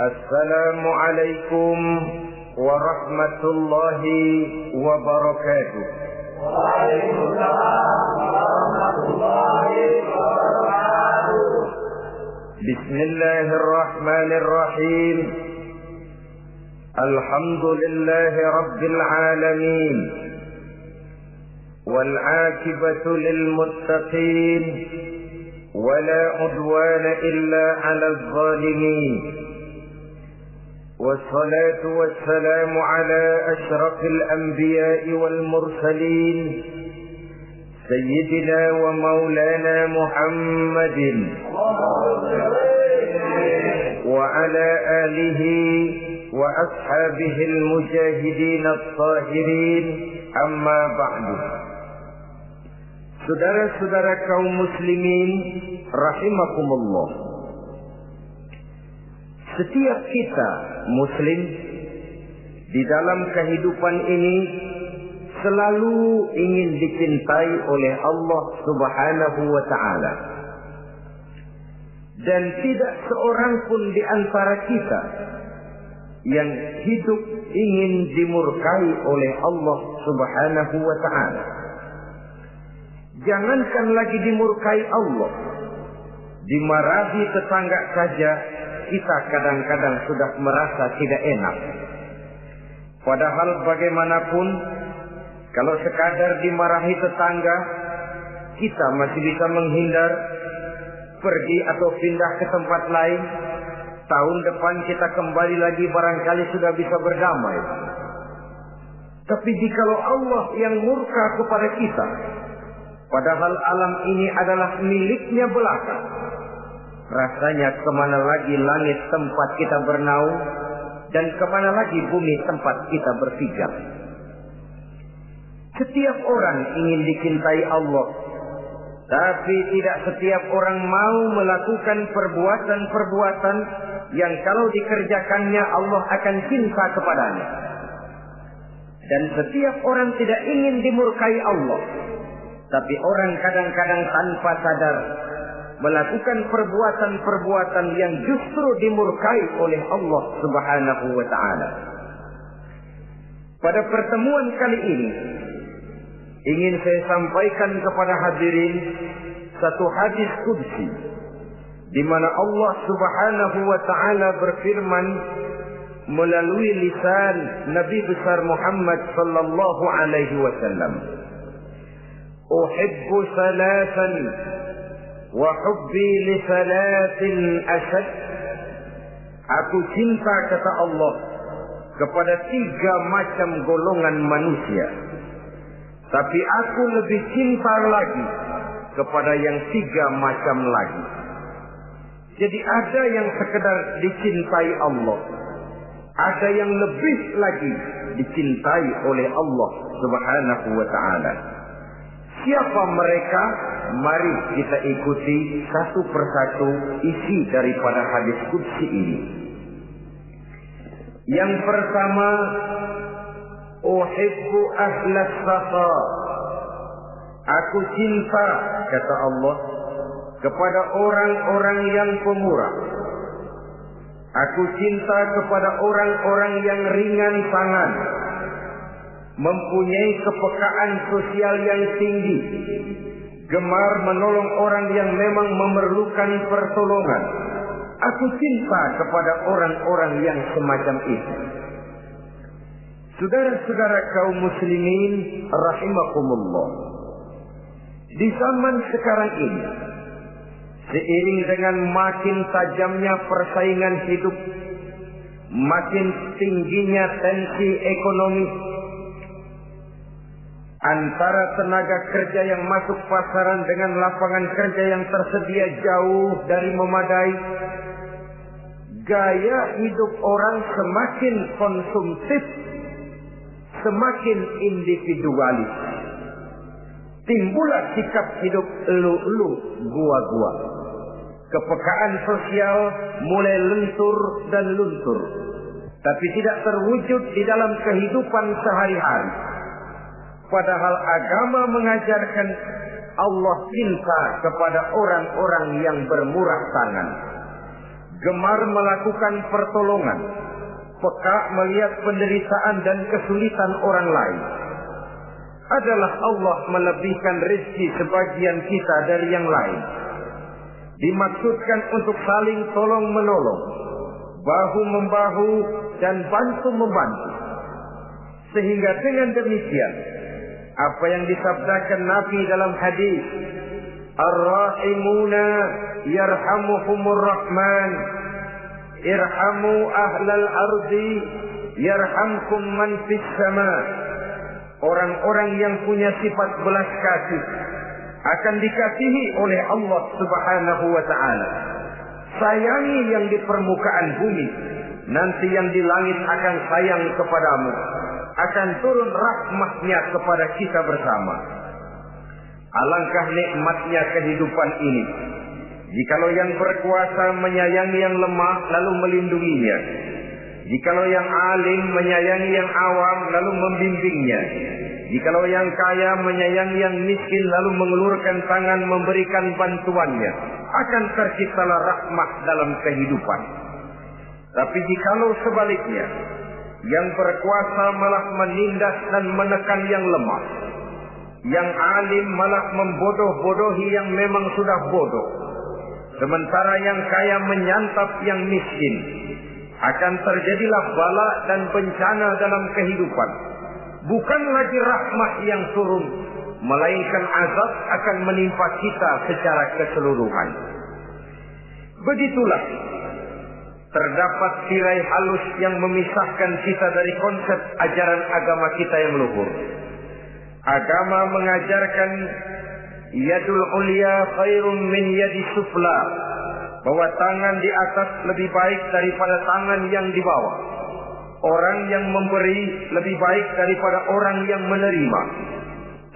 Assalamualaikum warahmatullahi wabarakatuh. Waalaikumsalam warahmatullahi wabarakatuh. Bismillahirrahmanirrahim. Alhamdulillahi rabbil alamin. Wal 'aqibatu lil muttaqin. ولا عدوان إلا على الظالمين والصلاة والسلام على أشرف الأنبياء والمرسلين سيدنا ومولانا محمد وعلى آله وأصحابه المجاهدين الطاهرين أما بعد. Saudara-saudara kaum muslimin rahimakumullah. Setiap kita muslim di dalam kehidupan ini selalu ingin dicintai oleh Allah Subhanahu wa taala. Dan tidak seorang pun di antara kita yang hidup ingin dimurkai oleh Allah Subhanahu wa taala. Jangankan lagi dimurkai Allah, dimarahi tetangga saja kita kadang-kadang sudah merasa tidak enak. Padahal bagaimanapun, kalau sekadar dimarahi tetangga, kita masih bisa menghindar, pergi atau pindah ke tempat lain. Tahun depan kita kembali lagi, barangkali sudah bisa berdamai. Tapi jikalau Allah yang murka kepada kita, padahal alam ini adalah miliknya belaka, rasanya kemana lagi langit tempat kita bernaung, dan kemana lagi bumi tempat kita berpijak. Setiap orang ingin dicintai Allah, tapi tidak setiap orang mau melakukan perbuatan-perbuatan yang kalau dikerjakannya Allah akan cinta kepadanya. Dan setiap orang tidak ingin dimurkai Allah, tapi orang kadang-kadang tanpa sadar melakukan perbuatan-perbuatan yang justru dimurkai oleh Allah Subhanahu wa taala. Pada pertemuan kali ini ingin saya sampaikan kepada hadirin satu hadis qudsi di mana Allah Subhanahu wa taala berfirman melalui lisan Nabi besar Muhammad sallallahu alaihi wasallam. Uhibbu salatan wa hubbi li salatin ashad. Aku cinta, kata Allah, kepada 3 macam golongan manusia, tapi aku lebih cinta lagi kepada yang 3 macam lagi. Jadi ada yang sekedar dicintai Allah, ada yang lebih lagi dicintai oleh Allah Subhanahu wa taala. Siapa mereka? Mari kita ikuti satu persatu isi daripada hadis qudsi ini. Yang pertama, uhibbu ahlas safa. Aku cinta, kata Allah, kepada orang-orang yang pemurah. Aku cinta kepada orang-orang yang ringan tangan, mempunyai kepekaan sosial yang tinggi, gemar menolong orang yang memang memerlukan pertolongan. Aku cinta kepada orang-orang yang semacam itu. Saudara-saudara kaum muslimin rahimakumullah, di zaman sekarang ini, seiring dengan makin tajamnya persaingan hidup, makin tingginya tensi ekonomi, antara tenaga kerja yang masuk pasaran dengan lapangan kerja yang tersedia jauh dari memadai, gaya hidup orang semakin konsumtif, semakin individualis. Timbullah sikap hidup elu-elu, gua-gua. Kepekaan sosial mulai lentur dan luntur, tapi tidak terwujud di dalam kehidupan sehari-hari. Padahal agama mengajarkan Allah cinta kepada orang-orang yang bermurah tangan, gemar melakukan pertolongan, peka melihat penderitaan dan kesulitan orang lain. Adalah Allah melebihkan rezeki sebagian kita dari yang lain. Dimaksudkan untuk saling tolong menolong, bahu membahu dan bantu membantu. Sehingga dengan demikian, apa yang disabdakan Nabi dalam hadis, Ar-Rahimuna yarhamuhumur Rahman, irhamu ahlal ardi yarhamkum man fis sama. Orang-orang yang punya sifat belas kasih akan dikasihi oleh Allah Subhanahu wa ta'ala. Sayangi yang di permukaan bumi, nanti yang di langit akan sayang kepadamu. Akan turun rahmatnya kepada kita bersama. Alangkah nikmatnya kehidupan ini, jikalau yang berkuasa menyayangi yang lemah lalu melindunginya, jikalau yang alim menyayangi yang awam lalu membimbingnya, jikalau yang kaya menyayangi yang miskin lalu mengulurkan tangan memberikan bantuannya, akan terciptalah rahmat dalam kehidupan. Tapi jikalau sebaliknya, yang berkuasa malah menindas dan menekan yang lemah, yang alim malah membodoh-bodohi yang memang sudah bodoh, sementara yang kaya menyantap yang miskin, akan terjadilah bala dan bencana dalam kehidupan. Bukan lagi rahmat yang turun, melainkan azab akan menimpa kita secara keseluruhan. Begitulah terdapat tirai halus yang memisahkan kita dari konsep ajaran agama kita yang luhur. Agama mengajarkan yadul ulya khairun min yadi sufla, bahwa tangan di atas lebih baik daripada tangan yang di bawah. Orang yang memberi lebih baik daripada orang yang menerima.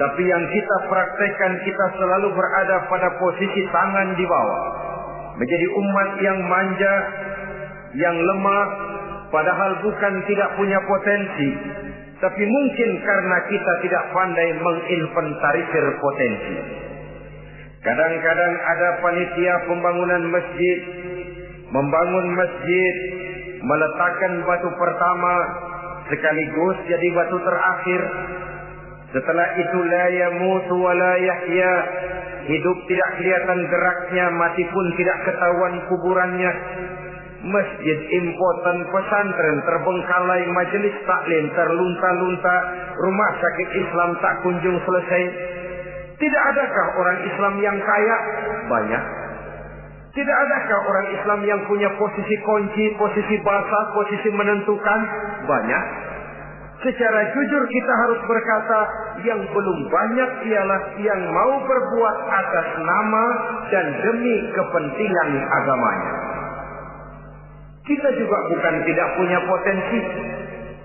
Tapi yang kita praktekkan, kita selalu berada pada posisi tangan di bawah, menjadi umat yang manja, yang lemah, padahal bukan tidak punya potensi, tapi mungkin karena kita tidak pandai menginventarisir potensi. Kadang-kadang ada panitia pembangunan masjid, membangun masjid, meletakkan batu pertama sekaligus jadi batu terakhir. Setelah itu la yamutu wa la yahya, hidup tidak kelihatan geraknya, mati pun tidak ketahuan kuburannya. Masjid impoten, pesantren terbengkalai, majelis taklim terlunta-lunta, rumah sakit Islam tak kunjung selesai. Tidak adakah orang Islam yang kaya? Banyak. Tidak adakah orang Islam yang punya posisi kunci, posisi basah, posisi menentukan? Banyak. Secara jujur kita harus berkata, yang belum banyak ialah yang mau berbuat atas nama dan demi kepentingan agamanya. Kita juga bukan tidak punya potensi.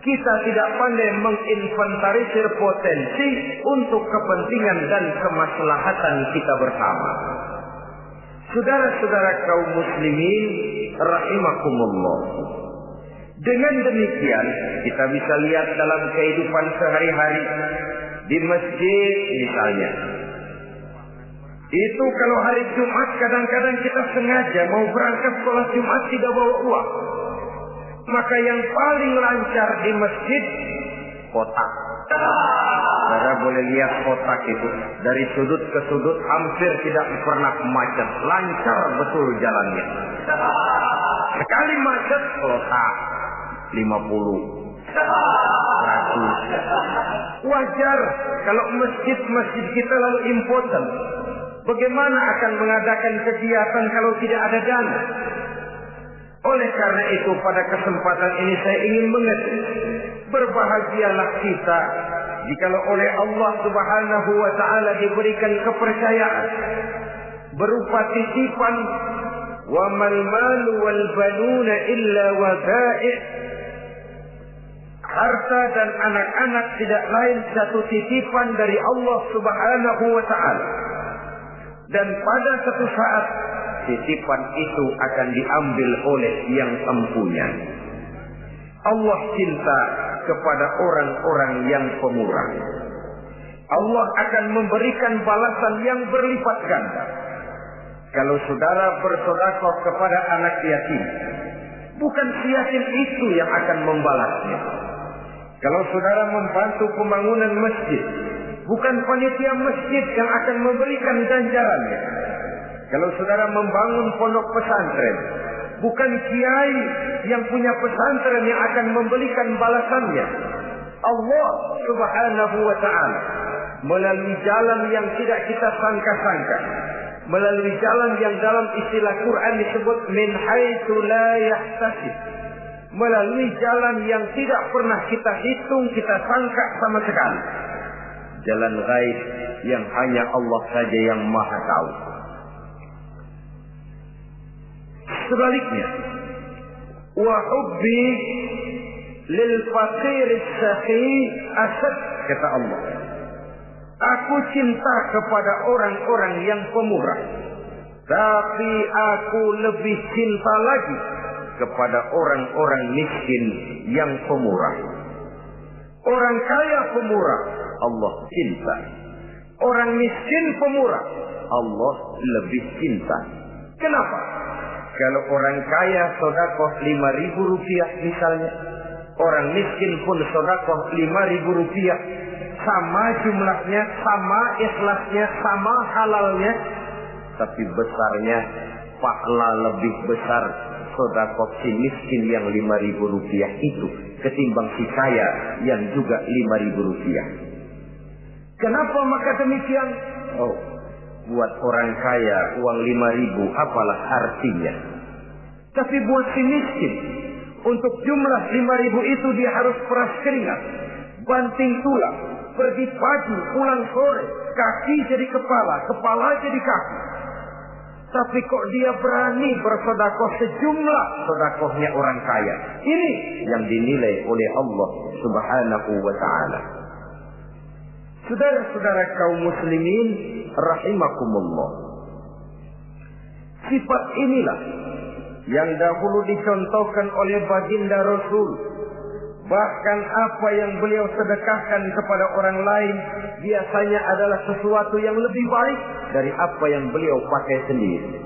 Kita tidak pandai menginventarisir potensi untuk kepentingan dan kemaslahatan kita bersama. Saudara-saudara kaum muslimin rahimakumullah. Dengan demikian kita bisa lihat dalam kehidupan sehari-hari di masjid misalnya. Itu kalau hari Jumat kadang-kadang kita sengaja mau berangkat sholat Jumat tidak bawa uang. Maka yang paling lancar di masjid kotak. Saudara boleh lihat kotak itu dari sudut ke sudut hampir tidak pernah macet, lancar betul jalannya. Sekali macet kotak 50, 100. Wajar kalau masjid-masjid kita lalu impoten. Bagaimana akan mengadakan kegiatan kalau tidak ada dana? Oleh karena itu pada kesempatan ini saya ingin mengerti, berbahagialah kita jikalau oleh Allah Subhanahu wa ta'ala diberikan kepercayaan berupa titipan, wa mal malu wal banuna illa wadai'. Harta dan anak-anak tidak lain satu titipan dari Allah Subhanahu wa ta'ala. Dan pada satu saat titipan itu akan diambil oleh yang empunya. Allah cinta kepada orang-orang yang pemurah. Allah akan memberikan balasan yang berlipat ganda. Kalau saudara bersedekah kepada anak yatim, bukan si yatim itu yang akan membalasnya. Kalau saudara membantu pembangunan masjid, bukan panitia masjid yang akan memberikan ganjarannya. Kalau saudara membangun pondok pesantren, bukan kiai yang punya pesantren yang akan memberikan balasannya. Allah Subhanahu wa ta'ala melalui jalan yang tidak kita sangka-sangka, melalui jalan yang dalam istilah Quran disebut min haitsu la yahtasib, melalui jalan yang tidak pernah kita hitung, kita sangka sama sekali. Jalan gaib yang hanya Allah saja yang maha tahu. Sebaliknya, wa hubbi lil faqir as-sakhi asad, kata Allah. Aku cinta kepada orang-orang yang pemurah, tapi aku lebih cinta lagi kepada orang-orang miskin yang pemurah. Orang kaya pemurah, Allah cinta. Orang miskin pemurah, Allah lebih cinta. Kenapa? Kalau orang kaya sedekah 5.000 rupiah misalnya, orang miskin pun sedekah 5.000 rupiah, sama jumlahnya, sama ikhlasnya, sama halalnya, tapi besarnya pahala lebih besar sedekah si miskin yang 5.000 rupiah itu ketimbang si kaya yang juga 5.000 rupiah. Kenapa maka demikian? Oh, buat orang kaya uang 5.000 apalah artinya. Tapi buat si miskin, untuk jumlah 5.000 itu dia harus peras keringat, banting tulang, pergi pagi, pulang sore, kaki jadi kepala, kepala jadi kaki. Tapi kok dia berani bersedekah sejumlah sedekahnya orang kaya. Ini yang dinilai oleh Allah Subhanahu wa ta'ala. Saudara-saudara kaum muslimin rahimakumullah, sifat inilah yang dahulu dicontohkan oleh baginda Rasul. Bahkan apa yang beliau sedekahkan kepada orang lain biasanya adalah sesuatu yang lebih baik dari apa yang beliau pakai sendiri.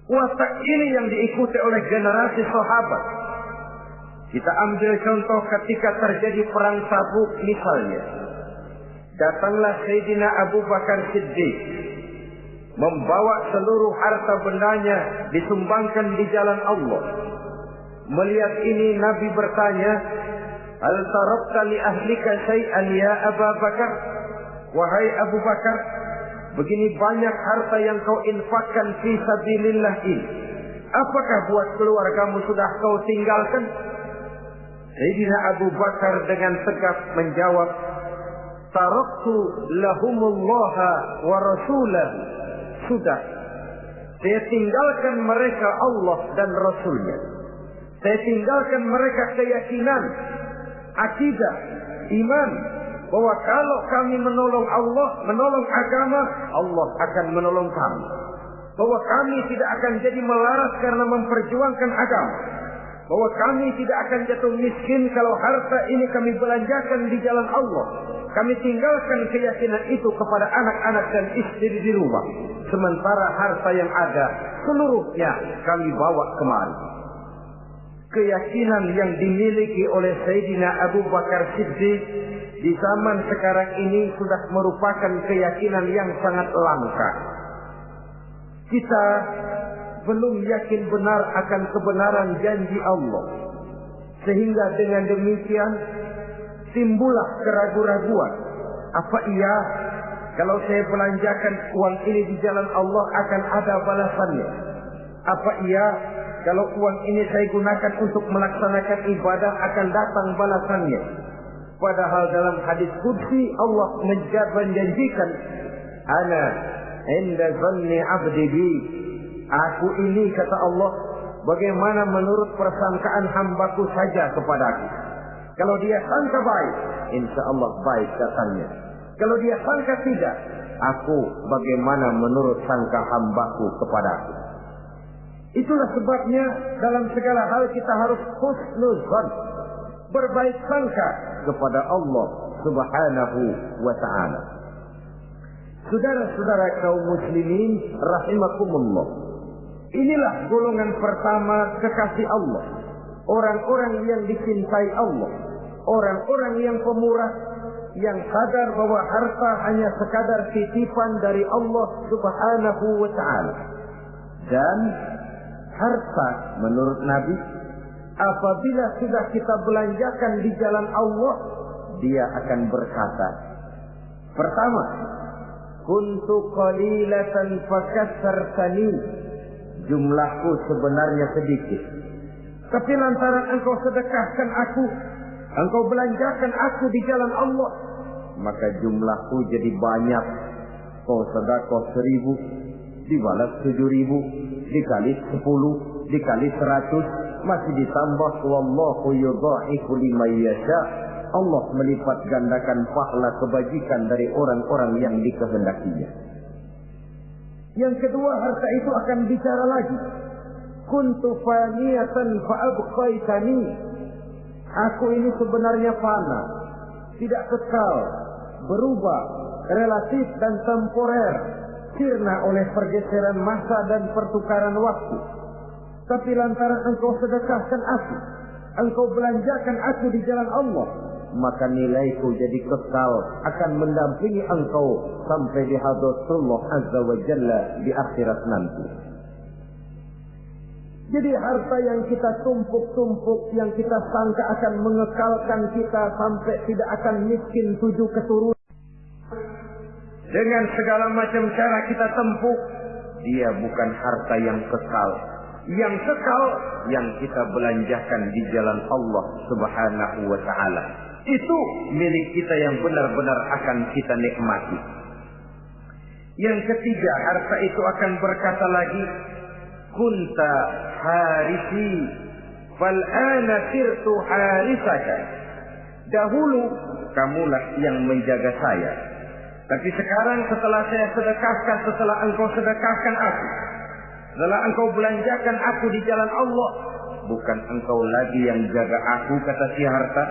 Watak ini yang diikuti oleh generasi sahabat. Kita ambil contoh ketika terjadi perang Tabuk misalnya. Datanglah Sayyidina Abu Bakar Siddiq, membawa seluruh harta bendanya disumbangkan di jalan Allah. Melihat ini Nabi bertanya, "Hal tarakta li ahlika syai'an ya Abu Bakar?" Wahai Abu Bakar, begini banyak harta yang kau infakkan fi sabilillah ini, apakah buat keluargamu sudah kau tinggalkan? Sayyidina Abu Bakar dengan tegas menjawab, "Taraktu lahumullaha wa rasulahu." Sudah, saya tinggalkan mereka Allah dan Rasulnya. Saya tinggalkan mereka keyakinan, akidah, iman, bahwa kalau kami menolong Allah, menolong agama, Allah akan menolong kami. Bahwa kami tidak akan jadi melarat karena memperjuangkan agama. Bahwa kami tidak akan jatuh miskin kalau harta ini kami belanjakan di jalan Allah. Kami tinggalkan keyakinan itu kepada anak-anak dan istri di rumah. Sementara harta yang ada, seluruhnya kami bawa kemari. Keyakinan yang dimiliki oleh Sayyidina Abu Bakar Siddiq di zaman sekarang ini sudah merupakan keyakinan yang sangat langka. Kita belum yakin benar akan kebenaran janji Allah. Sehingga dengan demikian timbullah keraguan-raguan. Apa iya kalau saya belanjakan uang ini di jalan Allah akan ada balasannya? Apa iya kalau uang ini saya gunakan untuk melaksanakan ibadah akan datang balasannya? Padahal dalam hadis qudsi Allah menjanjikan, "Ana inda zanni 'abdi bi." Aku ini, kata Allah, bagaimana menurut persangkaan hambaku saja kepadaku. Kalau dia sangka baik, insya Allah baik katanya. Kalau dia sangka tidak, aku bagaimana menurut sangka hambaku kepadaku. Itulah sebabnya dalam segala hal kita harus husnuzan, berbaik sangka kepada Allah Subhanahu wa ta'ala. Saudara-saudara kaum muslimin rahimakumullah. Inilah golongan pertama kekasih Allah. Orang-orang yang dicintai Allah. Orang-orang yang pemurah, yang sadar bahwa harta hanya sekadar titipan dari Allah Subhanahu wa ta'ala. Dan harta menurut Nabi, apabila sudah kita belanjakan di jalan Allah, dia akan berkata, pertama, kuntu qalilatan fakassartani, jumlahku sebenarnya sedikit, tapi lantaran engkau sedekahkan aku, engkau belanjakan aku di jalan Allah, maka jumlahku jadi banyak. Kau sedekah 1.000, dibalas 7.000, dikali 10, dikali 100, masih ditambah wallahu yudha'ifu liman yasha. Allah melipat gandakan pahala kebajikan dari orang-orang yang dikehendakinya. Yang kedua, harta itu akan bicara lagi. Kuntu faniyatan fa'abqaitani. Aku ini sebenarnya fana, tidak kekal, berubah, relatif dan temporer, sirna oleh pergeseran masa dan pertukaran waktu. Tapi lantaran engkau sedekahkan aku, engkau belanjakan aku di jalan Allah, maka nilaiku jadi kekal, akan mendampingi engkau sampai di hadratullah azza wa jalla di akhirat nanti. Jadi harta yang kita tumpuk-tumpuk, yang kita sangka akan mengekalkan kita sampai tidak akan miskin 7 keturunan, dengan segala macam cara kita tempuh, dia bukan harta yang kekal. Yang kekal yang kita belanjakan di jalan Allah Subhanahu wa ta'ala. Itu milik kita yang benar-benar akan kita nikmati. Yang ketiga, harta itu akan berkata lagi, kunta harisi fal'ana sirtu harisaka. Dahulu kamulah yang menjaga saya, tapi sekarang setelah saya sedekahkan, setelah engkau sedekahkan aku, setelah engkau belanjakan aku di jalan Allah, bukan engkau lagi yang jaga aku, kata si harta,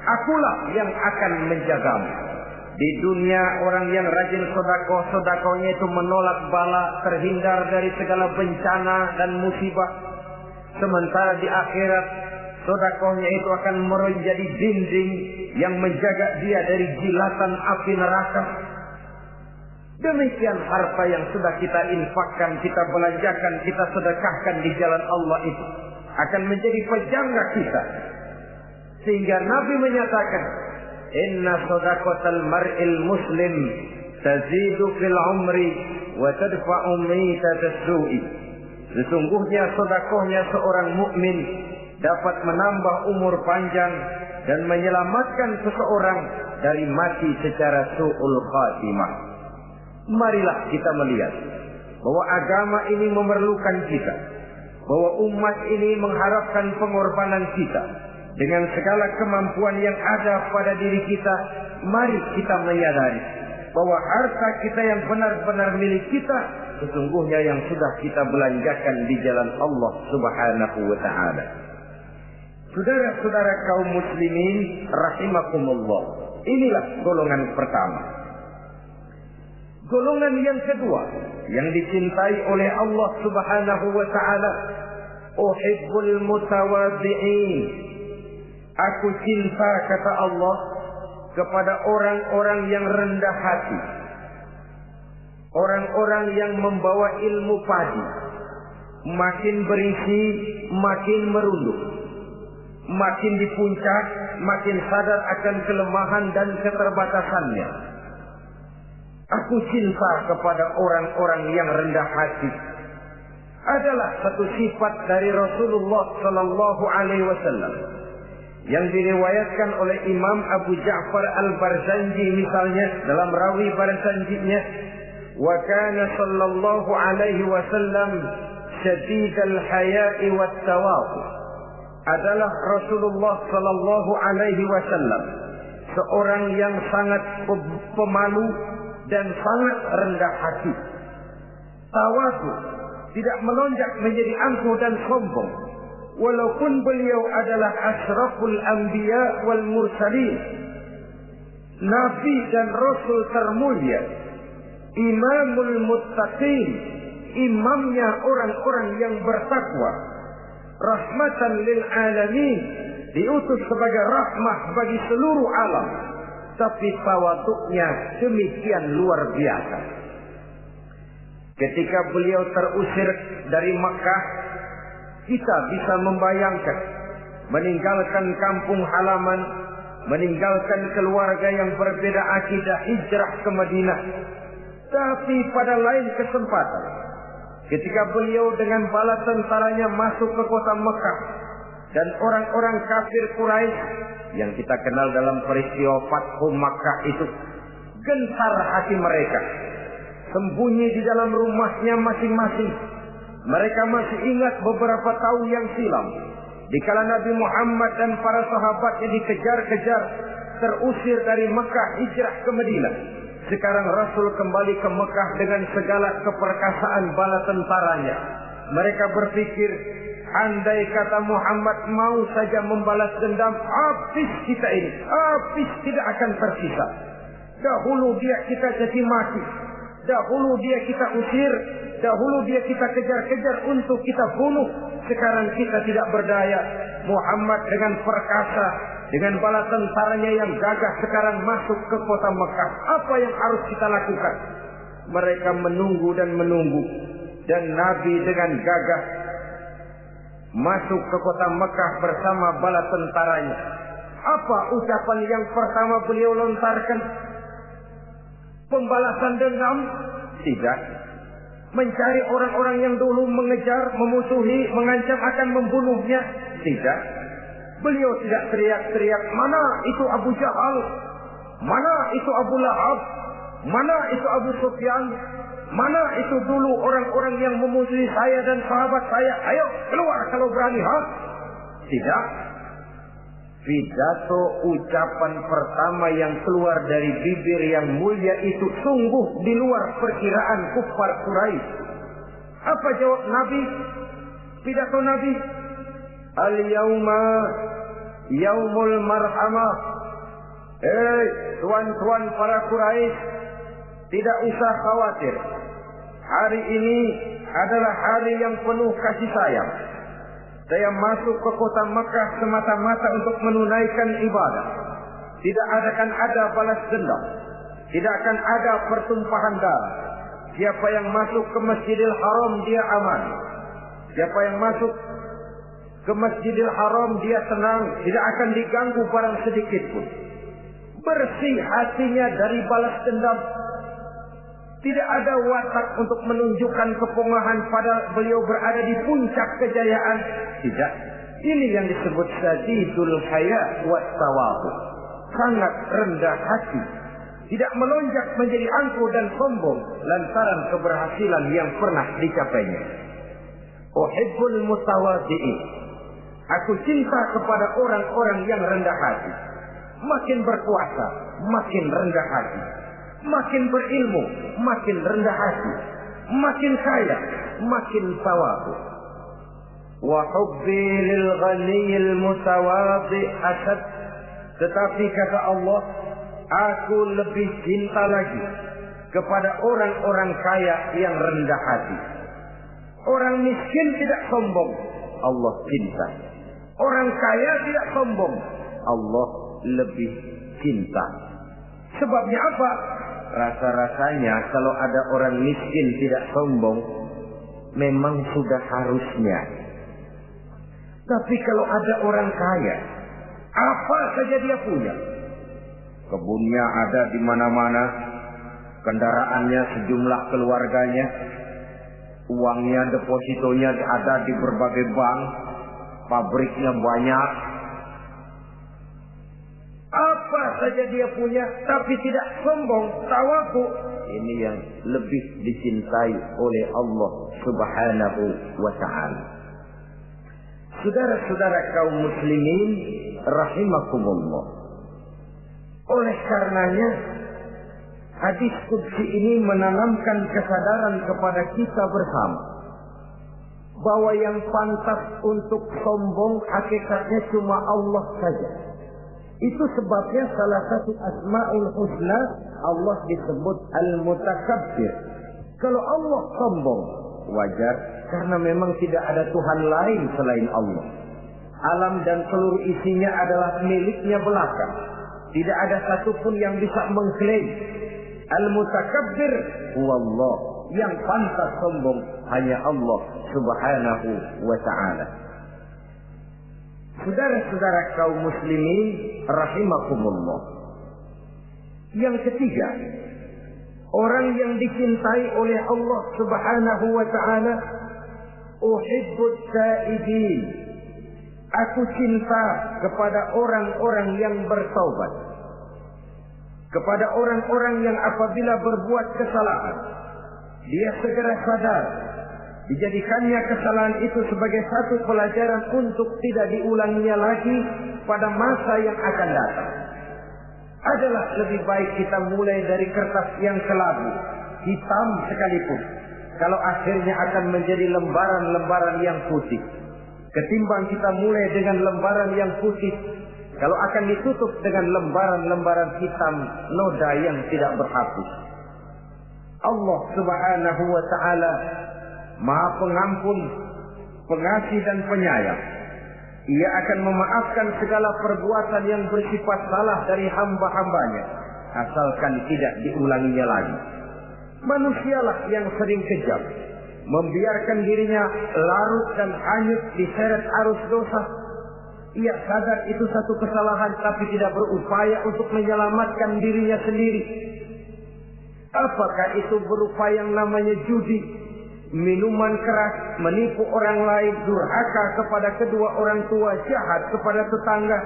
akulah yang akan menjagamu. Di dunia orang yang rajin sedekah, sedekahnya itu menolak bala, terhindar dari segala bencana dan musibah. Sementara di akhirat, sedekahnya itu akan menjadi dinding yang menjaga dia dari jilatan api neraka. Demikian harta yang sudah kita infakkan, kita belanjakan, kita sedekahkan di jalan Allah itu akan menjadi pejaga kita. Sehingga Nabi menyatakan, inna sadaqatal mar'il muslim tazidu fil umri wa tadfa'u mitatas su'i. Sesungguhnya sedekahnya seorang mukmin dapat menambah umur panjang dan menyelamatkan seseorang dari mati secara su'ul khatimah. Marilah kita melihat bahwa agama ini memerlukan kita, bahwa umat ini mengharapkan pengorbanan kita. Dengan segala kemampuan yang ada pada diri kita, mari kita menyadari bahwa harta kita yang benar-benar milik kita, sesungguhnya yang sudah kita belanjakan di jalan Allah Subhanahu wa ta'ala. Saudara-saudara kaum muslimin rahimakumullah, inilah golongan pertama. Golongan yang kedua yang dicintai oleh Allah Subhanahu wa ta'ala, uhibbul mutawadhi'in. Aku cinta, kata Allah, kepada orang-orang yang rendah hati, orang-orang yang membawa ilmu padi, makin berisi makin merunduk, makin di puncak makin sadar akan kelemahan dan keterbatasannya. Aku cinta kepada orang-orang yang rendah hati. Adalah satu sifat dari Rasulullah sallallahu alaihi wasallam yang diriwayatkan oleh Imam Abu Ja'far Al-Barzanji misalnya dalam rawi Barzanjinya, wa kana sallallahu alaihi wasallam syadidal haya'i wat tawaqu. Adalah Rasulullah sallallahu alaihi wasallam seorang yang sangat pemalu dan sangat rendah hati. Tawaqu, tidak melonjak menjadi angkuh dan sombong. Walaupun beliau adalah asraful anbiya wal mursalin, nabi dan rasul termulia, imamul muttaqin, imamnya orang-orang yang bertakwa, rahmatan lil alamin, diutus sebagai rahmah bagi seluruh alam, tapi tawaduknya demikian luar biasa. Ketika beliau terusir dari Makkah, kita bisa membayangkan meninggalkan kampung halaman, meninggalkan keluarga yang berbeda akidah, hijrah ke Madinah. Tapi pada lain kesempatan, ketika beliau dengan bala tentaranya masuk ke kota Mekah, dan orang-orang kafir Quraisy yang kita kenal dalam peristiwa Fathu Makkah itu, gentar hati mereka, sembunyi di dalam rumahnya masing-masing. Mereka masih ingat beberapa tahun yang silam, dikala Nabi Muhammad dan para sahabatnya dikejar-kejar, terusir dari Mekah hijrah ke Madinah. Sekarang Rasul kembali ke Mekah dengan segala keperkasaan bala tentaranya. Mereka berpikir, andai kata Muhammad mau saja membalas dendam, habis kita ini, habis, tidak akan tersisa. Dahulu dia kita caci maki, dahulu dia kita usir, dahulu dia kita kejar-kejar untuk kita bunuh. Sekarang kita tidak berdaya. Muhammad dengan perkasa, dengan bala tentaranya yang gagah sekarang masuk ke kota Mekah. Apa yang harus kita lakukan? Mereka menunggu dan menunggu. Dan Nabi dengan gagah masuk ke kota Mekah bersama bala tentaranya. Apa ucapan yang pertama beliau lontarkan? Pembalasan dendam? Tidak. Mencari orang-orang yang dulu mengejar, memusuhi, mengancam akan membunuhnya? Tidak. Beliau tidak teriak-teriak, mana itu Abu Jahal, mana itu Abu Lahab, mana itu Abu Sufyan, mana itu dulu orang-orang yang memusuhi saya dan sahabat saya, ayo keluar kalau berani, ha? Tidak. Pidato ucapan pertama yang keluar dari bibir yang mulia itu sungguh di luar perkiraan kufar Quraisy. Apa jawab Nabi? Pidato Nabi, al-yauma yaumul marhamah. Tuan-tuan para Quraisy, tidak usah khawatir. Hari ini adalah hari yang penuh kasih sayang. Saya masuk ke kota Mekah semata-mata untuk menunaikan ibadah. Tidak akan ada balas dendam. Tidak akan ada pertumpahan darah. Siapa yang masuk ke Masjidil Haram dia aman. Siapa yang masuk ke Masjidil Haram dia tenang, tidak akan diganggu barang sedikit pun. Bersih hatinya dari balas dendam. Tidak ada watak untuk menunjukkan kepongahan pada beliau berada di puncak kejayaan. Tidak. Ini yang disebut sadidul haya wa tawadhu. Sangat rendah hati. Tidak melonjak menjadi angkuh dan sombong lantaran keberhasilan yang pernah dicapainya. Uhibbul mutawadhi'in. Aku cinta kepada orang-orang yang rendah hati. Makin berkuasa, makin rendah hati. Makin berilmu, makin rendah hati. Makin kaya, makin tawadhu. Wa hubbi lil ghaniyil mutawadhi asad. Tetapi kata Allah, aku lebih cinta lagi kepada orang-orang kaya yang rendah hati. Orang miskin tidak sombong, Allah cinta. Orang kaya tidak sombong, Allah lebih cinta. Sebabnya apa? Rasa-rasanya kalau ada orang miskin tidak sombong, memang sudah harusnya. Tapi kalau ada orang kaya, apa saja dia punya. Kebunnya ada di mana-mana, kendaraannya sejumlah keluarganya, uangnya, depositonya ada di berbagai bank, pabriknya banyak. Apa saja dia punya, tapi tidak sombong, tawadhu. Ini yang lebih dicintai oleh Allah Subhanahu wa ta'ala. Saudara-saudara kaum muslimin rahimakumullah. Oleh karenanya, hadis qudsi ini menanamkan kesadaran kepada kita bersama bahwa yang pantas untuk sombong hakikatnya cuma Allah saja. Itu sebabnya salah satu asma'ul husna Allah disebut al-mutakabbir. Kalau Allah sombong, wajar, karena memang tidak ada Tuhan lain selain Allah. Alam dan seluruh isinya adalah miliknya belaka. Tidak ada satupun yang bisa mengklaim. Al-mutakabbir huwallah. Yang pantas sombong hanya Allah subhanahu wa ta'ala. Saudara-saudara kaum muslimin rahimakumullah. Yang ketiga, orang yang dicintai oleh Allah subhanahu wa ta'ala, uhibbut taibin. Aku cinta kepada orang-orang yang bertaubat. Kepada orang-orang yang apabila berbuat kesalahan, dia segera sadar. Dijadikannya kesalahan itu sebagai satu pelajaran untuk tidak diulanginya lagi pada masa yang akan datang. Adalah lebih baik kita mulai dari kertas yang kelabu, hitam sekalipun, kalau akhirnya akan menjadi lembaran-lembaran yang putih, ketimbang kita mulai dengan lembaran yang putih, kalau akan ditutup dengan lembaran-lembaran hitam noda yang tidak berhapus. Allah subhanahu wa ta'ala Maha Pengampun, Pengasih dan Penyayang. Ia akan memaafkan segala perbuatan yang bersifat salah dari hamba-hambanya, asalkan tidak diulanginya lagi. Manusialah yang sering kejam, membiarkan dirinya larut dan hanyut diseret arus dosa. Ia sadar itu satu kesalahan, tapi tidak berupaya untuk menyelamatkan dirinya sendiri. Apakah itu berupa yang namanya judi, minuman keras, menipu orang lain, durhaka kepada kedua orang tua, jahat kepada tetangga,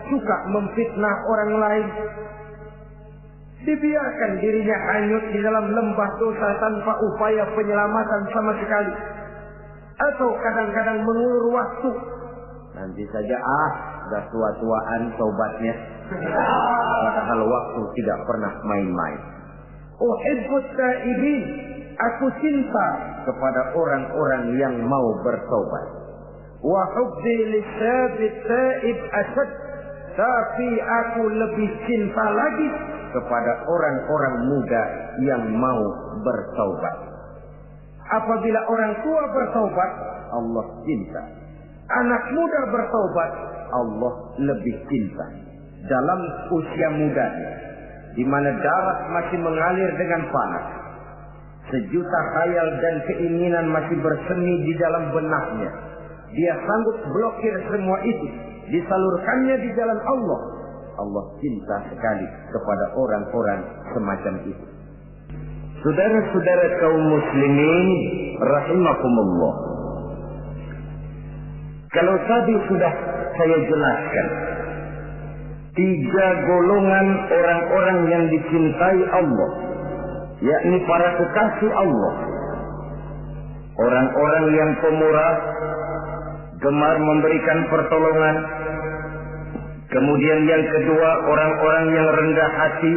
suka memfitnah orang lain. Dibiarkan dirinya hanyut di dalam lembah dosa tanpa upaya penyelamatan sama sekali. Atau kadang-kadang mengulur waktu. Nanti saja sudah tua-tuaan tobatnya. Padahal waktu tidak pernah main-main. Uhibbut taibin. Aku cinta kepada orang-orang yang mau bertobat. Wa hubbi lisabit taib asad. Tapi aku lebih cinta lagi kepada orang-orang muda yang mau bertaubat. Apabila orang tua bertaubat, Allah cinta. Anak muda bertaubat, Allah lebih cinta. Dalam usia mudanya, di mana darah masih mengalir dengan panas, sejuta khayal dan keinginan masih bersemi di dalam benaknya, dia sanggup blokir semua itu, disalurkannya di jalan Allah. Allah cinta sekali kepada orang-orang semacam itu. Saudara-saudara kaum muslimin rahimakumullah. Kalau tadi sudah saya jelaskan 3 golongan orang-orang yang dicintai Allah, yakni para kekasih Allah. Orang-orang yang pemurah, gemar memberikan pertolongan. Kemudian yang kedua, orang-orang yang rendah hati.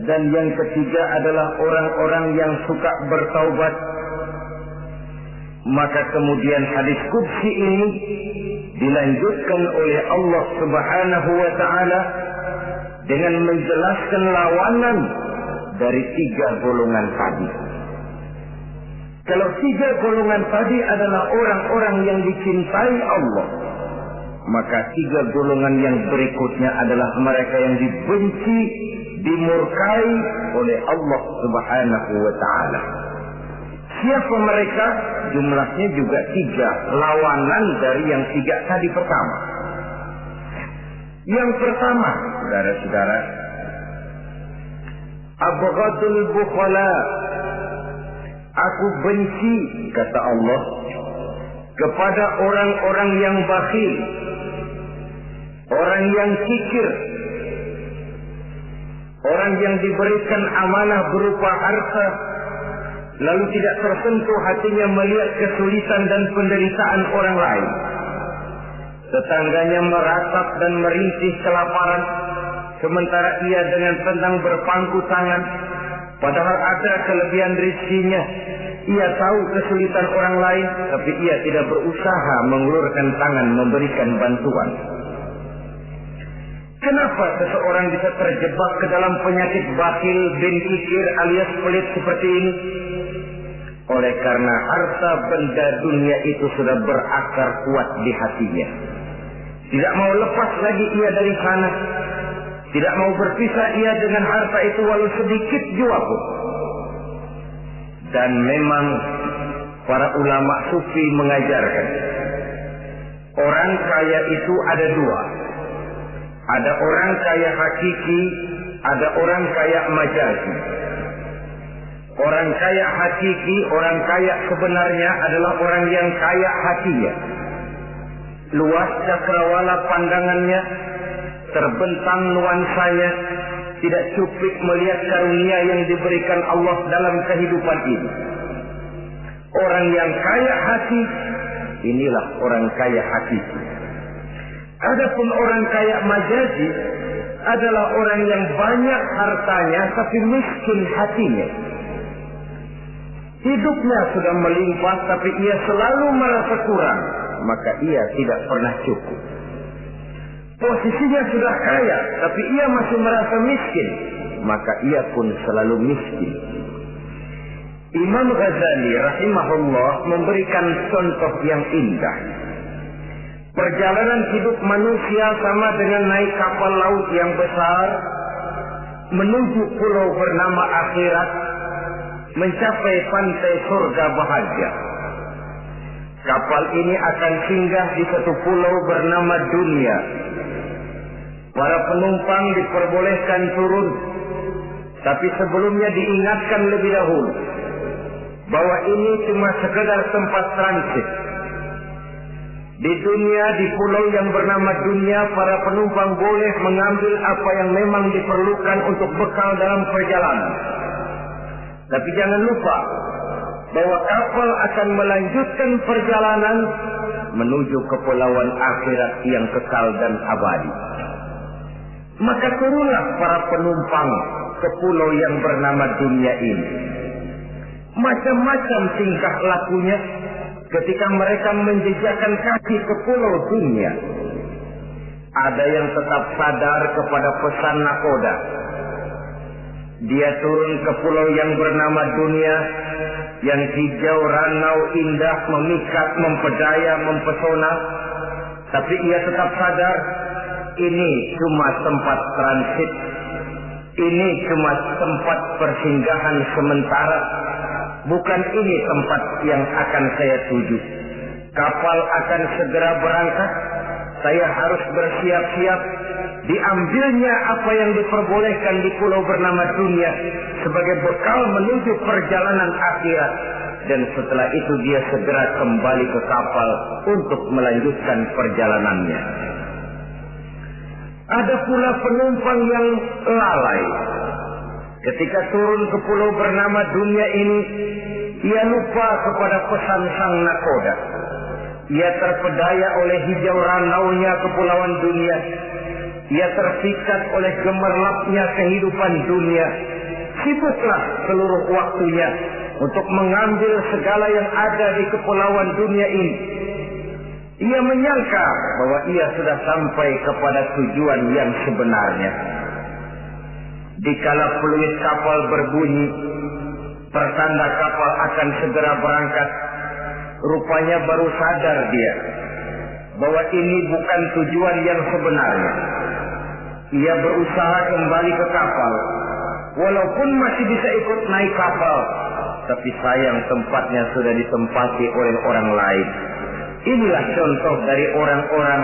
Dan yang ketiga adalah orang-orang yang suka bertaubat. Maka kemudian hadis qudsi ini dilanjutkan oleh Allah subhanahu wa ta'ala dengan menjelaskan lawanan dari 3 golongan tadi. Kalau 3 golongan tadi adalah orang-orang yang dicintai Allah, maka 3 golongan yang berikutnya adalah mereka yang dibenci, dimurkai oleh Allah subhanahu wa ta'ala. Siapa mereka? Jumlahnya juga 3, lawanan dari yang 3 tadi pertama. Yang pertama, saudara-saudara, abghadul bukhala. Aku benci, kata Allah, kepada orang-orang yang bakhil, orang yang kikir, orang yang diberikan amanah berupa harta, lalu tidak tersentuh hatinya melihat kesulitan dan penderitaan orang lain. Tetangganya meratap dan merintih kelaparan, sementara ia dengan tenang berpangku tangan. Padahal ada kelebihan rezekinya. Ia tahu kesulitan orang lain, tapi ia tidak berusaha mengulurkan tangan memberikan bantuan. Kenapa seseorang bisa terjebak ke dalam penyakit bakhil bin kikir alias pelit seperti ini? Oleh karena harta benda dunia itu sudah berakar kuat di hatinya. Tidak mau lepas lagi ia dari sana. Tidak mau berpisah ia dengan harta itu walau sedikit jua pun. Dan memang para ulama sufi mengajarkan, orang kaya itu ada dua. Ada orang kaya hakiki, ada orang kaya majazi. Orang kaya hakiki, orang kaya sebenarnya adalah orang yang kaya hatinya. Luas cakrawala pandangannya, terbentang nuansanya, tidak cuplik melihat karunia yang diberikan Allah dalam kehidupan ini. Orang yang kaya hati, inilah orang kaya hakiki. Adapun orang kaya majazi adalah orang yang banyak hartanya tapi miskin hatinya. Hidupnya sudah melimpah tapi ia selalu merasa kurang, maka ia tidak pernah cukup. Posisinya sudah kaya tapi ia masih merasa miskin, maka ia pun selalu miskin. Imam Ghazali rahimahullah memberikan contoh yang indah. Perjalanan hidup manusia sama dengan naik kapal laut yang besar menuju pulau bernama akhirat, mencapai pantai surga bahagia. Kapal ini akan singgah di satu pulau bernama dunia. Para penumpang diperbolehkan turun, tapi sebelumnya diingatkan lebih dahulu bahwa ini cuma sekedar tempat transit. Di dunia, di pulau yang bernama dunia, para penumpang boleh mengambil apa yang memang diperlukan untuk bekal dalam perjalanan. Tapi jangan lupa bahwa kapal akan melanjutkan perjalanan menuju kepulauan akhirat yang kekal dan abadi. Maka turunlah para penumpang ke pulau yang bernama dunia ini. Macam-macam tingkah lakunya ketika mereka menjejakkan kaki ke pulau dunia. Ada yang tetap sadar kepada pesan nakoda. Dia turun ke pulau yang bernama dunia, yang hijau, ranau, indah, memikat, mempedaya, mempesona. Tapi ia tetap sadar, ini cuma tempat transit. Ini cuma tempat persinggahan sementara. Bukan ini tempat yang akan saya tuju. Kapal akan segera berangkat. Saya harus bersiap-siap. Diambilnya apa yang diperbolehkan di pulau bernama dunia sebagai bekal menuju perjalanan akhirat. Dan setelah itu dia segera kembali ke kapal untuk melanjutkan perjalanannya. Ada pula penumpang yang lalai. Ketika turun ke pulau bernama dunia ini, ia lupa kepada pesan sang nakoda. Ia terpedaya oleh hijau ranaunya kepulauan dunia. Ia tersikat oleh gemerlapnya kehidupan dunia. Sibuklah seluruh waktunya untuk mengambil segala yang ada di kepulauan dunia ini. Ia menyangka bahwa ia sudah sampai kepada tujuan yang sebenarnya. Dikala peluit kapal berbunyi, pertanda kapal akan segera berangkat, rupanya baru sadar dia bahwa ini bukan tujuan yang sebenarnya. Ia berusaha kembali ke kapal, walaupun masih bisa ikut naik kapal, tapi sayang tempatnya sudah ditempati oleh orang lain. Inilah contoh dari orang-orang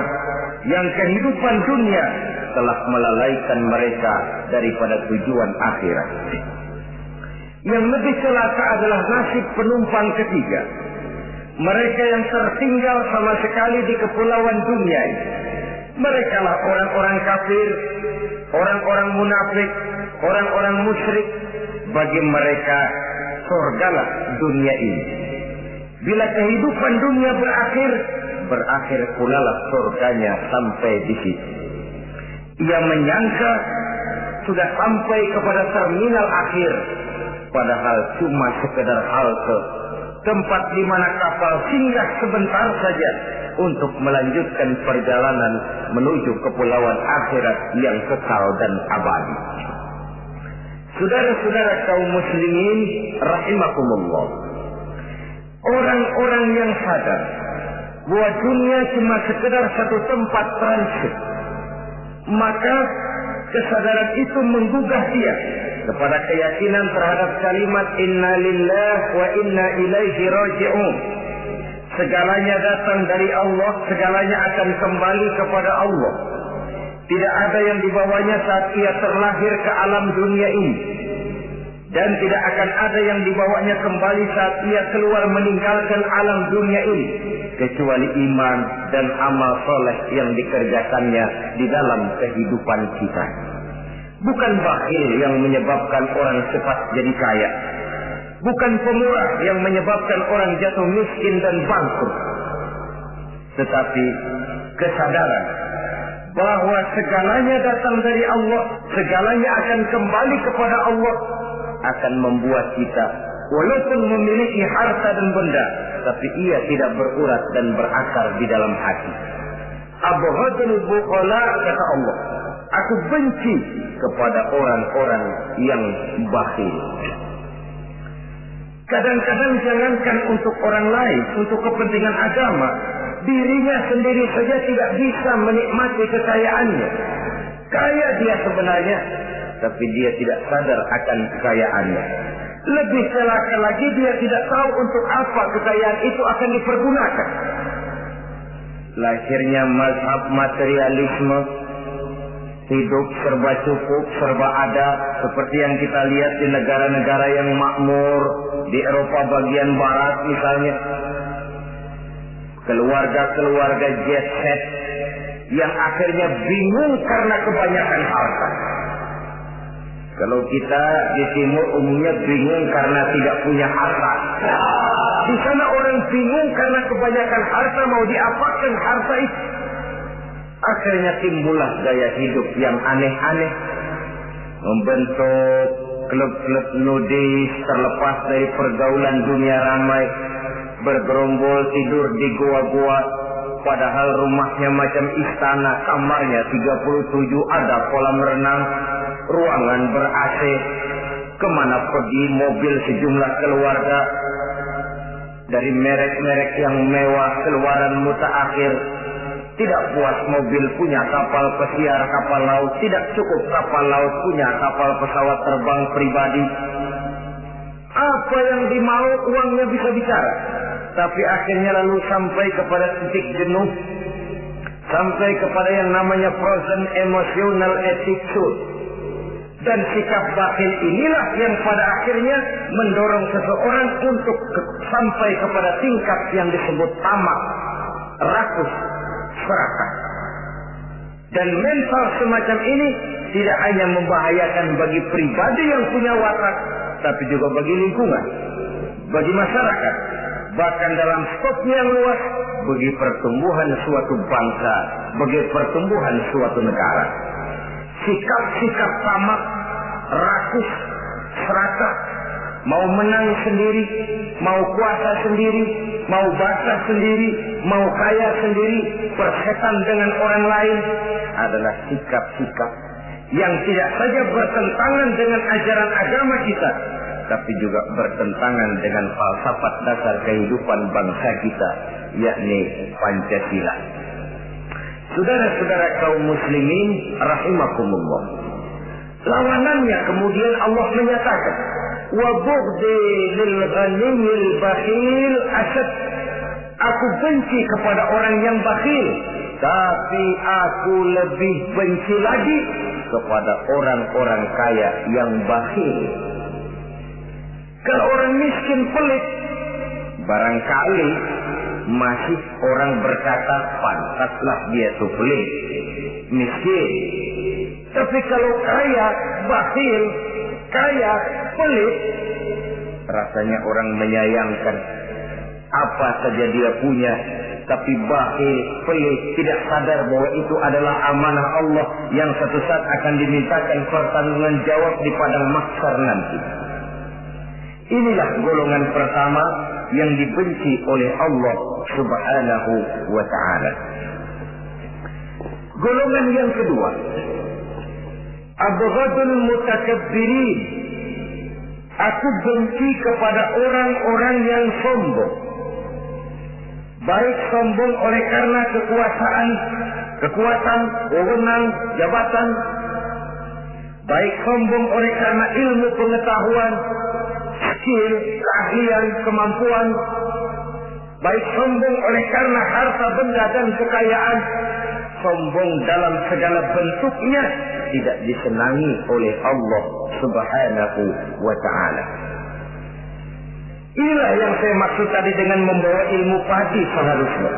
yang kehidupan dunia telah melalaikan mereka daripada tujuan akhirat. Yang lebih celaka adalah nasib penumpang ketiga. Mereka yang tertinggal sama sekali di kepulauan dunia ini. Mereka lah orang-orang kafir, orang-orang munafik, orang-orang musyrik. Bagi mereka surgalah dunia ini. Bila kehidupan dunia berakhir pula lah surganya sampai di situ. Ia menyangka sudah sampai kepada terminal akhir, padahal cuma sekedar halte tempat di mana kapal singgah sebentar saja untuk melanjutkan perjalanan menuju kepulauan akhirat yang kekal dan abadi. Saudara-saudara kaum muslimin rahimakumullah, orang-orang yang sadar bahwa dunia cuma sekedar satu tempat transit, maka kesadaran itu menggugah dia kepada keyakinan terhadap kalimat inna lillah wa inna ilaihi raji'un. Segalanya datang dari Allah, segalanya akan kembali kepada Allah. Tidak ada yang dibawanya saat ia terlahir ke alam dunia ini, dan tidak akan ada yang dibawanya kembali saat ia keluar meninggalkan alam dunia ini, kecuali iman dan amal soleh yang dikerjakannya di dalam kehidupan kita. Bukan bakhil yang menyebabkan orang cepat jadi kaya, bukan pemurah yang menyebabkan orang jatuh miskin dan bangkrut, tetapi kesadaran bahwa segalanya datang dari Allah, segalanya akan kembali kepada Allah, akan membuat kita walaupun memiliki harta dan benda, tapi ia tidak berurat dan berakar di dalam hati. Abghadul bukhala, kata Allah, aku benci kepada orang-orang yang bakhil. Kadang-kadang jangankan untuk orang lain, untuk kepentingan agama, dirinya sendiri saja tidak bisa menikmati kekayaannya. Kaya dia sebenarnya, tapi dia tidak sadar akan kekayaannya. Lebih celaka lagi, dia tidak tahu untuk apa kekayaan itu akan dipergunakan. Lahirnya mazhab materialisme, hidup serba cukup, serba ada, seperti yang kita lihat di negara-negara yang makmur, di Eropa bagian barat misalnya. Keluarga-keluarga jet set yang akhirnya bingung karena kebanyakan harta. Kalau kita di timur umumnya bingung karena tidak punya harta. Di sana orang bingung karena kebanyakan harta, mau diapakan harta itu. Akhirnya timbullah gaya hidup yang aneh-aneh, membentuk klub-klub nudis terlepas dari pergaulan dunia ramai, bergerombol tidur di gua-gua, padahal rumahnya macam istana, kamarnya 37, ada kolam renang, ruangan ber-AC, kemana pergi mobil sejumlah keluarga, dari merek-merek yang mewah, keluaran mutaakhir. Tidak puas mobil, punya kapal pesiar, kapal laut. Tidak cukup kapal laut, punya kapal pesawat terbang pribadi. Apa yang dimau, uangnya bisa bicara. Tapi akhirnya lalu sampai kepada titik jenuh, sampai kepada yang namanya frozen emotional attitude. Dan sikap bakhil inilah yang pada akhirnya mendorong seseorang untuk sampai kepada tingkat yang disebut tamak, rakus, serakah. Dan mental semacam ini tidak hanya membahayakan bagi pribadi yang punya watak, tapi juga bagi lingkungan, bagi masyarakat, bahkan dalam skopnya yang luas, bagi pertumbuhan suatu bangsa, bagi pertumbuhan suatu negara. Sikap-sikap tamak, rakus, serakah, mau menang sendiri, mau kuasa sendiri, mau basah sendiri, mau kaya sendiri, persetan dengan orang lain, adalah sikap-sikap yang tidak saja bertentangan dengan ajaran agama kita, tapi juga bertentangan dengan falsafat dasar kehidupan bangsa kita, yakni Pancasila. Saudara-saudara kaum muslimin rahimakumullah, lawanannya kemudian Allah menyatakan, wa bughdi lil ghaniyil bakhil asad. Aku benci kepada orang yang bakhil, tapi aku lebih benci lagi kepada orang-orang kaya yang bakhil. Kalau orang miskin pelit, barangkali masih orang berkata pantaslah dia tuh pelit, miskin. Tapi kalau kaya, bakhil, kaya, pelit, rasanya orang menyayangkan. Apa saja dia punya, tapi bakhil, pelit, tidak sadar bahwa itu adalah amanah Allah yang satu saat akan dimintakan pertanggungan jawab di padang mahsyar nanti. Inilah golongan pertama yang dibenci oleh Allah Subhanahu wa ta'ala. Golongan yang kedua, abghadul mutakabbirin. Aku benci kepada orang-orang yang sombong. Baik sombong oleh karena kekuatan, wewenang, jabatan. Baik sombong oleh karena ilmu pengetahuan, skill, keahlian, kemampuan. Baik sombong oleh karena harta benda dan kekayaan. Sombong dalam segala bentuknya tidak disenangi oleh Allah Subhanahu wa ta'ala. Inilah yang saya maksud tadi dengan membawa ilmu padi seharusnya.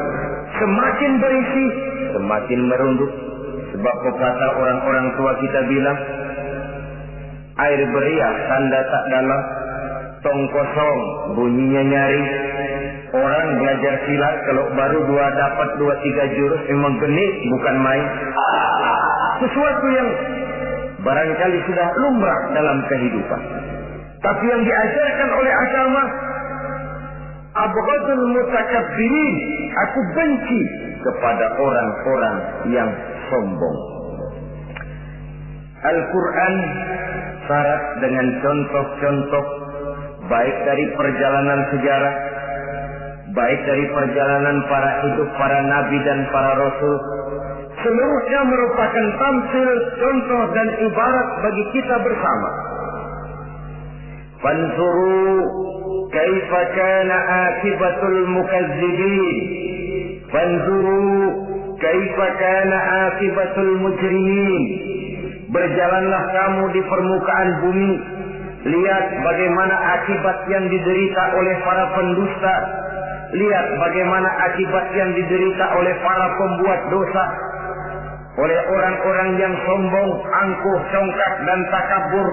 Semakin berisi, semakin merunduk. Sebab kata orang-orang tua kita bilang, air beriak tanda tak dalam, tong kosong bunyinya nyari. Orang belajar silat kalau baru dapat 2-3 jurus memang genit, bukan main. Sesuatu yang barangkali sudah lumrah dalam kehidupan. Tapi yang diajarkan oleh agama, abghadul mutakabbirin, aku benci kepada orang-orang yang sombong. Al-Quran syarat dengan contoh-contoh baik dari perjalanan sejarah, baik dari perjalanan para nabi dan para rasul. Seluruhnya merupakan tampil, contoh dan ibarat bagi kita bersama. Fanzuru kaifa kana akibatul mukazzibin. Fanzuru kaifa kana akibatul mujrimin. Berjalanlah kamu di permukaan bumi, lihat bagaimana akibat yang diderita oleh para pendusta. Lihat bagaimana akibat yang diderita oleh para pembuat dosa, oleh orang-orang yang sombong, angkuh, congkak dan takabur.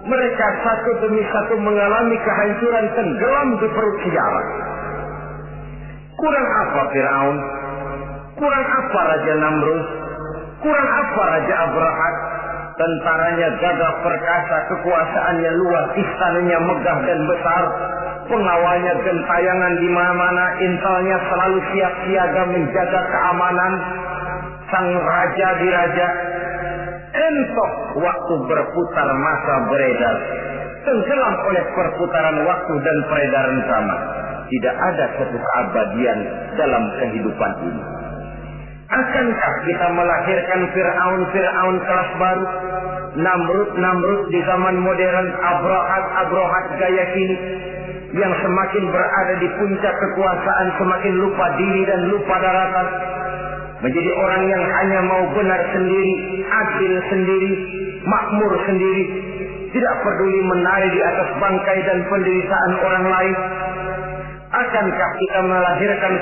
Mereka satu demi satu mengalami kehancuran, tenggelam di perut sejarah. Kurang apa Fir'aun? Kurang apa Raja Namrud? Kurang apa Raja Abrahat? Tentaranya gagah perkasa, kekuasaannya luas, istananya megah dan besar, pengawalnya gentayangan di mana-mana, intelnya selalu siap siaga menjaga keamanan. Sang raja diraja, entok waktu berputar masa beredar, tenggelam oleh perputaran waktu dan peredaran zaman. Tidak ada satu keabadian dalam kehidupan ini. Akankah kita melahirkan Fir'aun kelas baru, Namrud di zaman modern, Abrahat gaya kini, yang semakin berada di puncak kekuasaan semakin lupa diri dan lupa daratan, menjadi orang yang hanya mau benar sendiri, adil sendiri, makmur sendiri, tidak peduli menari di atas bangkai dan penderitaan orang lain. Akankah kita melahirkan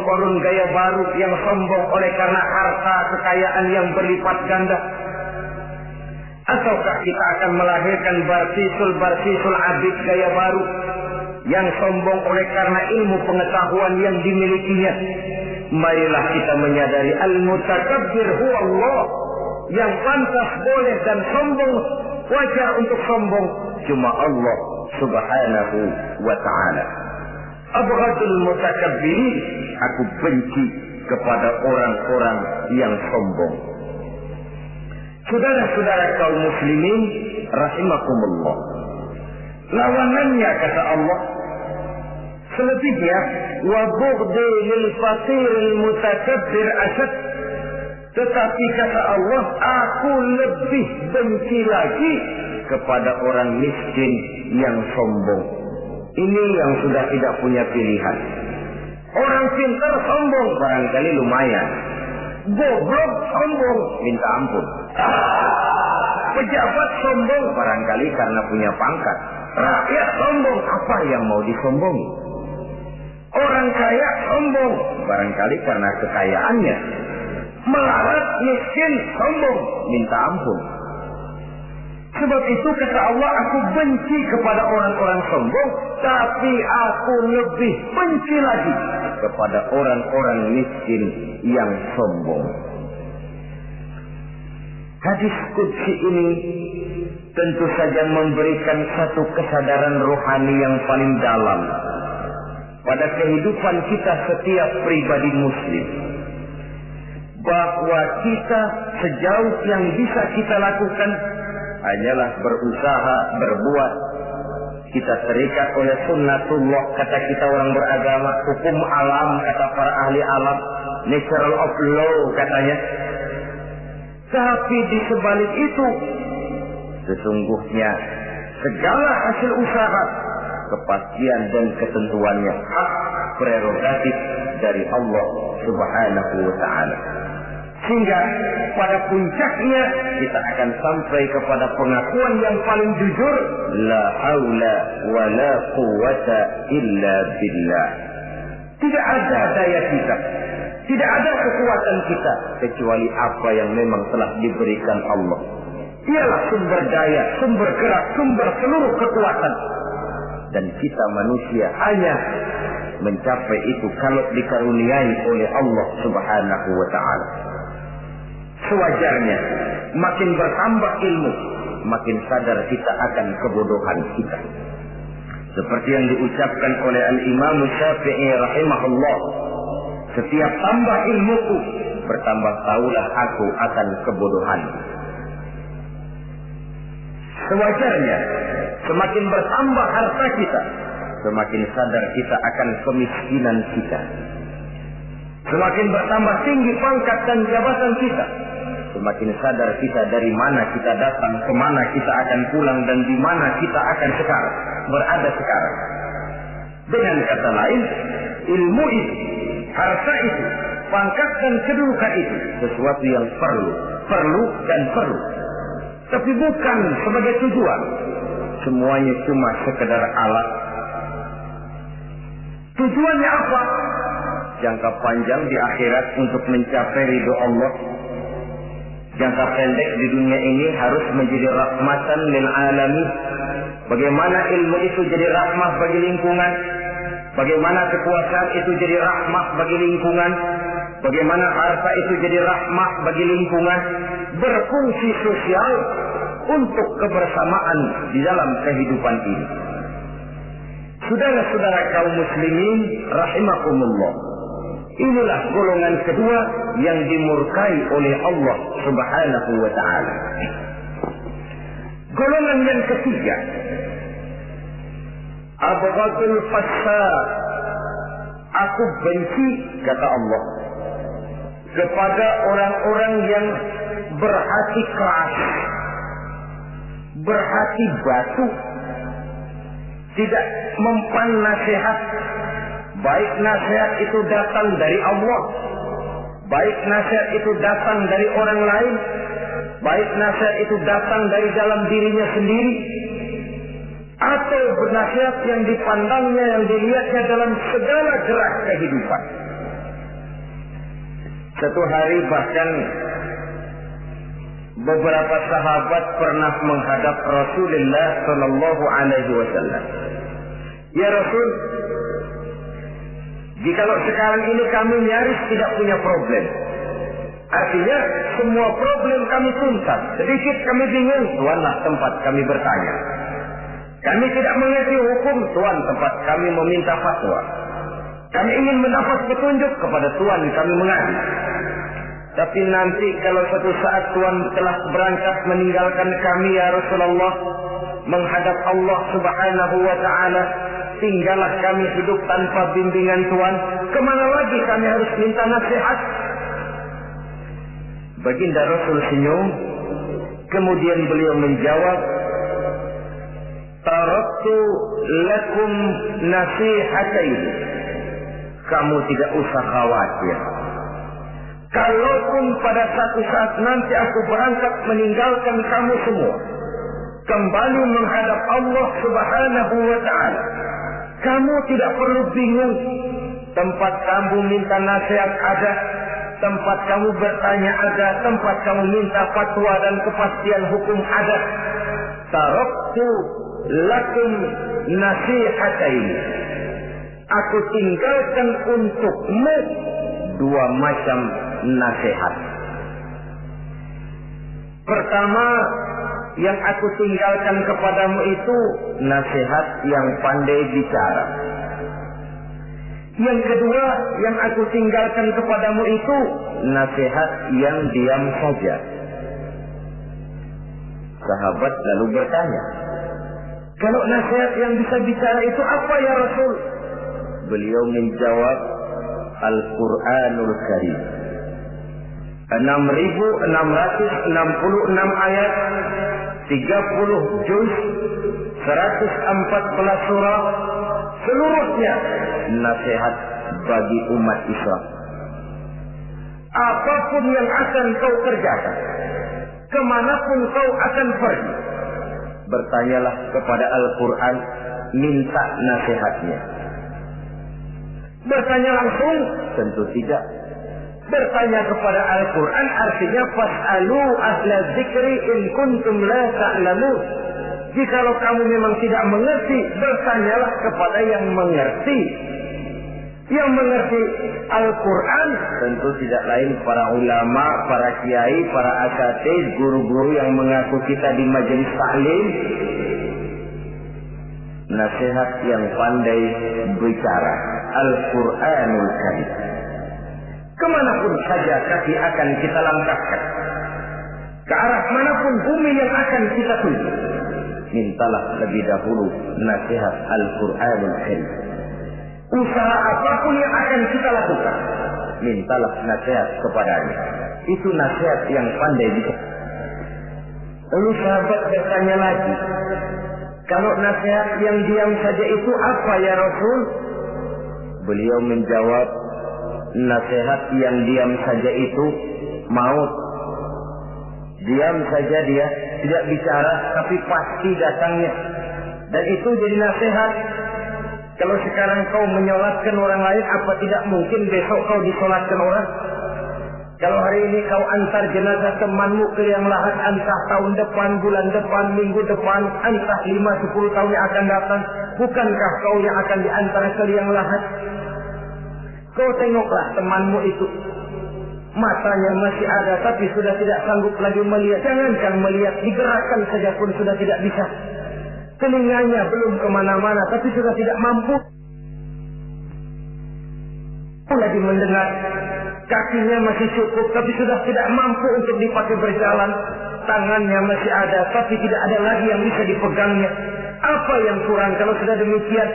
korun gaya baru yang sombong oleh karena harta kekayaan yang berlipat ganda? Ataukah kita akan melahirkan barsisul abid gaya baru yang sombong oleh karena ilmu pengetahuan yang dimilikinya? Marilah kita menyadari al-mutakabbir huwa Allah. Yang pantas boleh dan sombong, wajar untuk sombong, cuma Allah Subhanahu wa ta'ala. Abghadul mutakabbirin, aku benci kepada orang-orang yang sombong. Saudara-saudara kaum muslimin rahimakumullah, lawanannya kata Allah, selebihnya wa bughdi lil faqiril mutakabbir asad. Tetapi kata Allah, aku lebih benci lagi kepada orang miskin yang sombong. Ini yang sudah tidak punya pilihan. Orang pintar sombong barangkali lumayan, goblok sombong minta ampun. Pejabat sombong barangkali karena punya pangkat. Rakyat sombong, apa yang mau disombongi? Orang kaya sombong barangkali karena kekayaannya. Melarat miskin sombong minta ampun. Sebab itu kata Allah, aku benci kepada orang-orang sombong, tapi aku lebih benci lagi kepada orang-orang miskin yang sombong. Hadis qudsi ini tentu saja memberikan satu kesadaran rohani yang paling dalam pada kehidupan kita setiap pribadi muslim, bahwa kita sejauh yang bisa kita lakukan hanyalah berusaha berbuat. Kita terikat oleh sunnatullah, kata kita orang beragama, hukum alam kata para ahli alam, natural of law katanya. Tapi di sebalik itu sesungguhnya segala hasil usaha, kepastian dan ketentuannya hak prerogatif dari Allah Subhanahu wa ta'ala. Sehingga pada puncaknya kita akan sampai kepada pengakuan yang paling jujur, la haula wa la quwwata illa billah. Tidak ada daya kita, tidak ada kekuatan kita kecuali apa yang memang telah diberikan Allah. Dialah sumber daya, sumber gerak, sumber seluruh kekuatan. Dan kita manusia hanya mencapai itu kalau dikaruniai oleh Allah Subhanahu wa ta'ala. Sewajarnya, makin bertambah ilmu, makin sadar kita akan kebodohan kita. Seperti yang diucapkan oleh Al-Imam Syafi'i rahimahullah, setiap tambah ilmuku, bertambah tahulah aku akan kebodohan. Sewajarnya, semakin bertambah harta kita, semakin sadar kita akan kemiskinan kita. Semakin bertambah tinggi pangkat dan jabatan kita, semakin sadar kita dari mana kita datang, kemana kita akan pulang, dan di mana kita akan berada sekarang. Dengan kata lain, ilmu itu, harta itu, pangkat dan kedudukan itu sesuatu yang perlu dan perlu. Tapi bukan sebagai tujuan. Semuanya cuma sekedar alat. Tujuannya apa? Jangka panjang di akhirat untuk mencapai ridho Allah. Jangka pendek di dunia ini harus menjadi rahmatan lil alamin. Bagaimana ilmu itu jadi rahmah bagi lingkungan, bagaimana kekuasaan itu jadi rahmah bagi lingkungan, bagaimana harta itu jadi rahmah bagi lingkungan, berfungsi sosial untuk kebersamaan di dalam kehidupan ini. Saudara-saudara kaum muslimin rahimakumullah, inilah golongan kedua yang dimurkai oleh Allah Subhanahu wa ta'ala. Golongan yang ketiga, abghadul fasad, aku benci, kata Allah, kepada orang-orang yang berhati keras, berhati batu, tidak mempan nasihat. Baik nasihat itu datang dari Allah, baik nasihat itu datang dari orang lain, baik nasihat itu datang dari dalam dirinya sendiri, atau bernasihat yang dipandangnya, yang dilihatnya dalam segala gerak kehidupan. Satu hari bahkan beberapa sahabat pernah menghadap Rasulullah Sallallahu Alaihi Wasallam. Ya Rasul, jikalau sekarang ini kami nyaris tidak punya problem, artinya semua problem kami tuntas, sedikit kami bingung, Tuanlah tempat kami bertanya. Kami tidak mengerti hukum, Tuan tempat kami meminta fatwa. Kami ingin mendapat petunjuk, kepada Tuan kami mengadu. Tapi nanti kalau suatu saat Tuan telah berangkat meninggalkan kami ya Rasulullah, menghadap Allah Subhanahu wa ta'ala, tinggallah kami hidup tanpa bimbingan Tuan, kemana lagi kami harus minta nasihat? Baginda Rasul senyum, kemudian beliau menjawab, taraktu lakum nasihatain. Kamu tidak usah khawatir. Kalaupun pada satu saat nanti aku berangkat meninggalkan kamu semua, kembali menghadap Allah Subhanahu wa ta'ala, kamu tidak perlu bingung. Tempat kamu minta nasihat ada, tempat kamu bertanya ada, tempat kamu minta fatwa dan kepastian hukum ada. Taraktu lakum nasihatain. Aku tinggalkan untukmu dua macam nasihat. Pertama, yang aku tinggalkan kepadamu itu nasihat yang pandai bicara. Yang kedua yang aku tinggalkan kepadamu itu nasihat yang diam saja. Sahabat lalu bertanya, kalau nasihat yang bisa bicara itu apa ya Rasul? Beliau menjawab, Al-Quranul Karim. 6.666 ayat, 30 juz, 114 surah, seluruhnya nasihat bagi umat Islam. Apapun yang akan kau kerjakan, kemanapun kau akan pergi, bertanyalah kepada Al-Quran, minta nasihatnya. Bertanya langsung? Tentu tidak. Bertanya kepada Al-Quran artinya fas'alu ahla dzikri in kuntum la ta'lamun. Jikalau kamu memang tidak mengerti, bertanyalah kepada yang mengerti. Yang mengerti Al-Quran tentu tidak lain para ulama, para kiai, para asatidz, guru-guru yang mengaku kita di majelis taklim. Nasihat yang pandai bicara, Al-Quranul Karim. Kemanapun saja kaki akan kita langkahkan, ke arah manapun bumi yang akan kita tuju, mintalah lebih dahulu nasihat Al-Quranul Karim. Usaha apapun yang akan kita lakukan, mintalah nasihat kepadanya. Itu nasihat yang pandai bicara. Lalu sahabat bertanya lagi, kalau nasihat yang diam saja itu apa ya Rasul? Beliau menjawab, nasihat yang diam saja itu maut. Diam saja dia, tidak bicara, tapi pasti datangnya. Dan itu jadi nasihat. Kalau sekarang kau menyolatkan orang lain, apa tidak mungkin besok kau disolatkan orang? Kalau hari ini kau antar jenazah temanmu ke liang lahat, entah tahun depan, bulan depan, minggu depan, entah 5-10 tahun yang akan datang, bukankah kau yang akan diantar ke liang lahat? Kau tengoklah temanmu itu, matanya masih ada tapi sudah tidak sanggup lagi melihat. Jangankan melihat, digerakkan saja pun sudah tidak bisa. Telinganya belum kemana-mana tapi sudah tidak mampu lagi mendengar. Kakinya masih cukup tapi sudah tidak mampu untuk dipakai berjalan. Tangannya masih ada tapi tidak ada lagi yang bisa dipegangnya. Apa yang kurang kalau sudah demikian?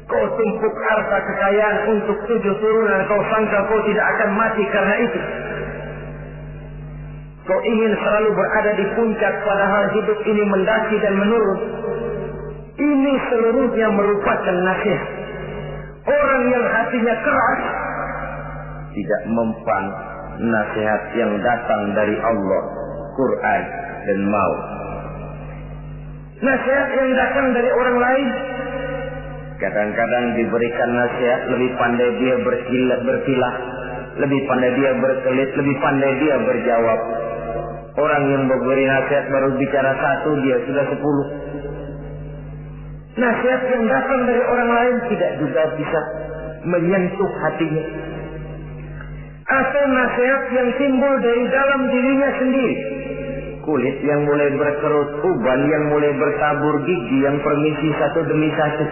Kau tumpuk harta kekayaan untuk 7 turunan, kau sangka kau tidak akan mati karena itu. Kau ingin selalu berada di puncak padahal hidup ini mendaki dan menurun. Ini seluruhnya merupakan nasihat. Orang yang hatinya keras tidak mempan nasihat yang datang dari Allah, Quran dan maut. Nasihat yang datang dari orang lain, kadang-kadang diberikan nasihat, lebih pandai dia berkilah, lebih pandai dia berkelit, lebih pandai dia berjawab. Orang yang memberi nasihat baru bicara 1, dia sudah 10. Nasihat yang datang dari orang lain tidak juga bisa menyentuh hatinya. Atau nasihat yang timbul dari dalam dirinya sendiri. Kulit yang mulai berkerut, uban yang mulai bertabur, gigi yang permisi satu demi satu.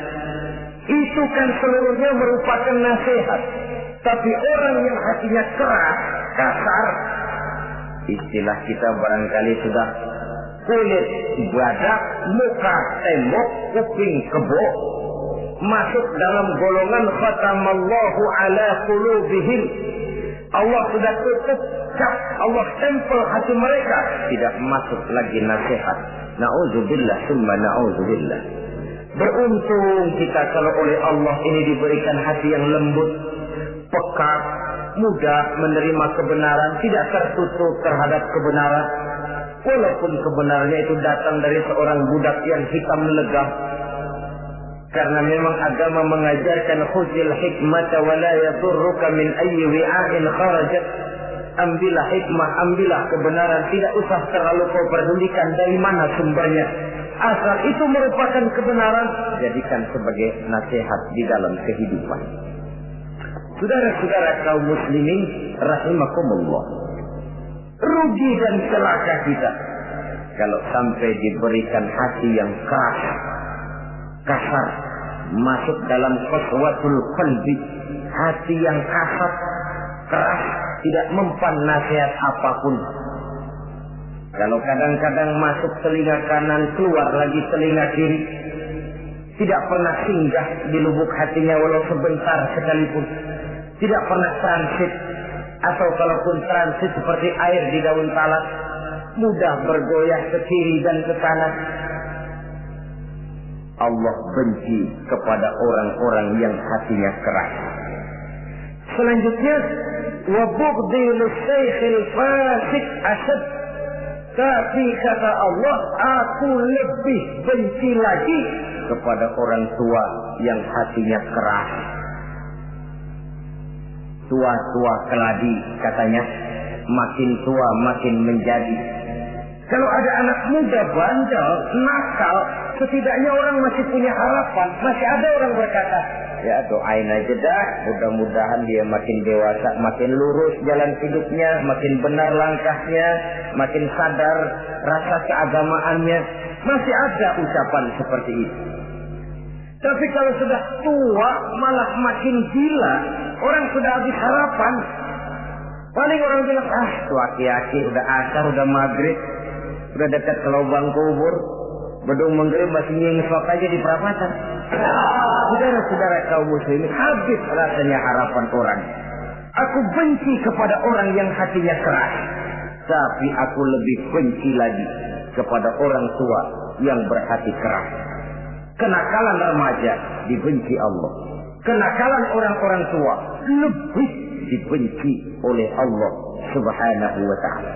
Itu kan seluruhnya merupakan nasihat. Tapi orang yang hatinya keras, kasar, istilah kita barangkali sudah kulit badak, muka tembok, kuping kebo, masuk dalam golongan khatamallahu ala qulubihim. Allah sudah tutup cap, Allah stempel hati mereka, tidak masuk lagi nasihat. Na'udzubillah summa na'udzubillah. Beruntung kita kalau oleh Allah ini diberikan hati yang lembut, peka, mudah menerima kebenaran, tidak tertutup terhadap kebenaran. Walaupun kebenarannya itu datang dari seorang budak yang hitam legam. Karena memang agama mengajarkan khuzil hikmata wa la yadurruka min ayyi wi'ain kharajat. Ambillah hikmah, ambillah kebenaran, tidak usah terlalu kau pedulikan dari mana sumbernya. Asal itu merupakan kebenaran, jadikan sebagai nasihat di dalam kehidupan. Saudara-saudara kaum muslimin rahimakumullah, rugi dan celaka kita kalau sampai diberikan hati yang keras, kasar, masuk dalam qaswatul qalbi, hati yang kasar, keras, tidak mempan nasihat apapun. Kalau kadang-kadang masuk telinga kanan, keluar lagi telinga kiri, tidak pernah singgah di lubuk hatinya walau sebentar sekalipun, tidak pernah transit, atau kalaupun transit seperti air di daun talas, mudah bergoyah ke kiri dan ke kanan. Allah benci kepada orang-orang yang hatinya keras. Selanjutnya, wa bughdil syekhil fasik asad. Tapi kata Allah, aku lebih benci lagi kepada orang tua yang hatinya keras. Tua-tua keladi katanya, makin tua makin menjadi. Kalau ada anak muda bandel, nakal, setidaknya orang masih punya harapan. Masih ada orang berkata, ya doain aja dah, mudah-mudahan dia makin dewasa, makin lurus jalan hidupnya, makin benar langkahnya, makin sadar rasa keagamaannya. Masih ada ucapan seperti itu. Tapi kalau sudah tua malah makin gila, orang sudah habis harapan. Paling orang bilang, tuh aki-aki udah asar, udah maghrib, udah dekat ke lubang kubur, bedung maghrib masih nyingsok aja di perapatan. Saudara-saudara kaum muslimin, habis rasanya harapan orang. Aku benci kepada orang yang hatinya keras, tapi aku lebih benci lagi kepada orang tua yang berhati keras. Kenakalan remaja dibenci Allah, kenakalan orang-orang tua lebih dibenci oleh Allah Subhanahu wa ta'ala.